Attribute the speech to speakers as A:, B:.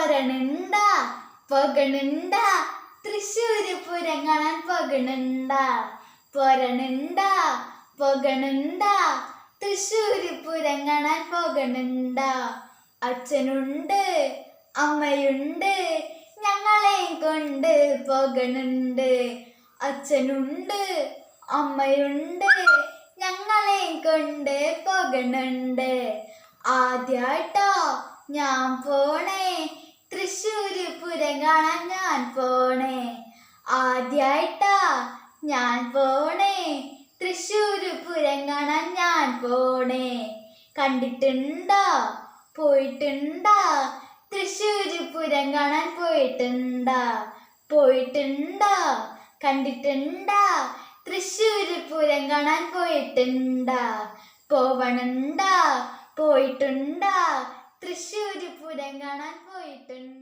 A: പോരണുണ്ടാ പോകണുണ്ടാ തൃശ്ശൂര് പൂരം കാണാൻ പോകണുണ്ടാ പോരണുണ്ടാ പോകണുണ്ടാ തൃശ്ശൂര് പൂരം കാണാൻ പോകണുണ്ടാ അച്ഛനുണ്ട് അമ്മയുണ്ട് ഞങ്ങളെയും കൊണ്ട് പോകണുണ്ട് അച്ഛനുണ്ട് അമ്മയുണ്ട് ഞങ്ങളെയും കൊണ്ട് പോകണുണ്ട് ആദ്യായിട്ടാ ഞാൻ പോണേ തൃശ്ശൂര് പൂരം കാണാൻ ഞാൻ പോണേ ആദ്യായിട്ടാ ഞാൻ പോണേ തൃശ്ശൂര് പൂരം കാണാൻ ഞാൻ പോണേ കണ്ടിട്ടുണ്ടാ പോയിട്ടുണ്ടാ തൃശ്ശൂര് പൂരം കാണാൻ പോയിട്ടുണ്ടാ പോയിട്ടുണ്ടാ കണ്ടിട്ടുണ്ടാ തൃശ്ശൂര് പൂരം കാണാൻ പോയിട്ടുണ്ടാ പോവണുണ്ടാ പോയിട്ടുണ്ടാ തൃശ്ശൂര് പൂരം കാണാൻ പോയിട്ടുണ്ടാ.